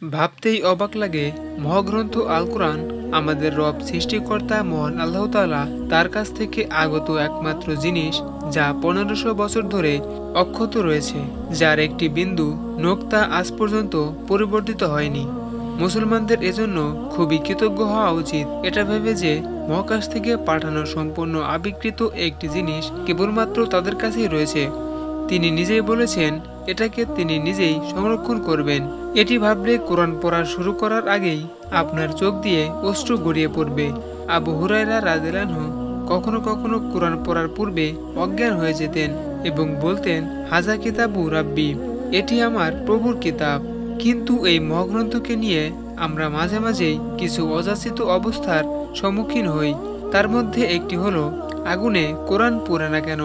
ভাবতেই অবাক লাগে, মহাগ্রন্থ আল কোরআন আমাদের রব সৃষ্টিকর্তা মহান আল্লাহ তাআলা তার কাছ থেকে আগত একমাত্র জিনিস, যা 1500 বছর ধরে অক্ষত রয়েছে, যার একটি বিন্দু নোক্তা আজ পর্যন্ত পরিবর্তিত হয়নি। মুসলমানদের এজন্য খুবই কৃতজ্ঞ হওয়া উচিত, এটা ভেবে যে মহাকাশ থেকে পাঠানো সম্পূর্ণ আবিষ্কৃত একটি জিনিস কেবলমাত্র তাদের কাছেই রয়েছে। তিনি নিজেই বলেছেন এটাকে তিনি নিজেই সংরক্ষণ করবেন। এটি ভাবলে কোরআন পড়া শুরু করার আগেই আপনার চোখ দিয়ে অশ্রু গড়িয়ে পড়বে। আবু হুরায়রা রাদিয়াল্লাহু আনহু কখনো কখনো কোরআন পড়ার পূর্বে অজ্ঞান হয়ে যেতেন এবং বলতেন, হাজা কিতাবু রাব্বি, এটি আমার প্রভুর কিতাব। কিন্তু এই মহাগ্রন্থকে নিয়ে আমরা মাঝে মাঝেই কিছু অযাচিত অবস্থার সম্মুখীন হই। তার মধ্যে একটি হলো, আগুনে কোরআন পড়ে না কেন।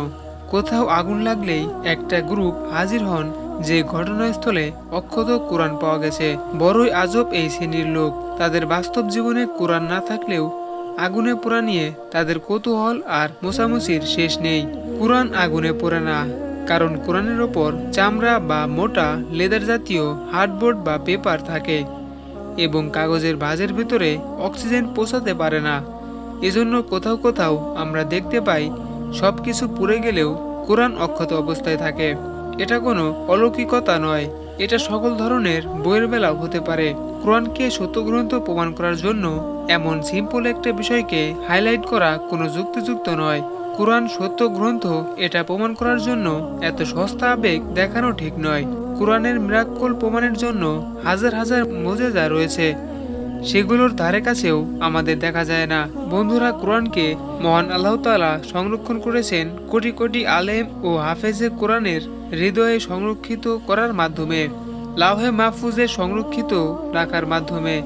কোথাও আগুন লাগলেই একটা গ্রুপ হাজির হন যে ঘটনাস্থলে অক্ষত কোরআন পাওয়া গেছে। বড়ই আজব এই শ্রেণীর লোক। তাদের বাস্তব জীবনে কোরআন না থাকলেও আগুনে পোড়া নিয়ে তাদের কৌতূহল আর মোছামুছির শেষ নেই। কোরআন আগুনে পোড়ে না, কারণ কোরআনের ওপর চামড়া বা মোটা লেদার জাতীয় হার্ডবোর্ড বা পেপার থাকে এবং কাগজের ভাঁজের ভিতরে অক্সিজেন পৌঁছাতে পারে না। এজন্য কোথাও কোথাও আমরা দেখতে পাই সবকিছু পুড়ে গেলেও কোরআন অক্ষত অবস্থায় থাকে। এটা কোনো অলৌকিকতা নয়, এটা সকল ধরনের বইয়ের বেলাও হতে পারে। কোরআনকে সত্য গ্রন্থ প্রমাণ করার জন্য এমন সিম্পল একটা বিষয়কে হাইলাইট করা কোনো যুক্তিযুক্ত নয়। কোরআন সত্য গ্রন্থ এটা প্রমাণ করার জন্য এত সস্তা আবেগ দেখানো ঠিক নয়। কোরআনের মিরাক্কল প্রমাণের জন্য হাজার হাজার মুজিজা রয়েছে, সেগুলোর ধারে কাছেও আমাদের দেখা যায় না। বন্ধুরা, কোরআনকে মহান আল্লাহ তাআলা সংরক্ষণ করেছেন কোটি কোটি আলেম ও হাফেজে কোরআনের হৃদয়ে সংরক্ষিত করার মাধ্যমে, লাউহে মাহফুজে সংরক্ষিত রাখার মাধ্যমে।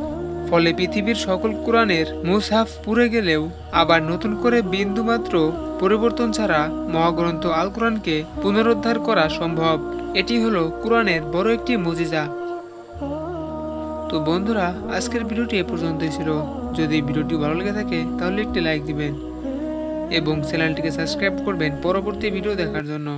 ফলে পৃথিবীর সকল কোরআনের মুসহাফ পুড়ে গেলেও আবার নতুন করে বিন্দুমাত্র পরিবর্তন ছাড়া মহাগ্রন্থ আল কোরআনকে পুনরুদ্ধার করা সম্ভব। এটি হলো কোরআনের বড় একটি মুজিজা। তো বন্ধুরা, আজকের ভিডিওটি এ পর্যন্তই ছিল। যদি ভিডিওটি ভালো লেগে থাকে তাহলে একটি লাইক দিবেন এবং চ্যানেলটিকে সাবস্ক্রাইব করবেন পরবর্তী ভিডিও দেখার জন্য।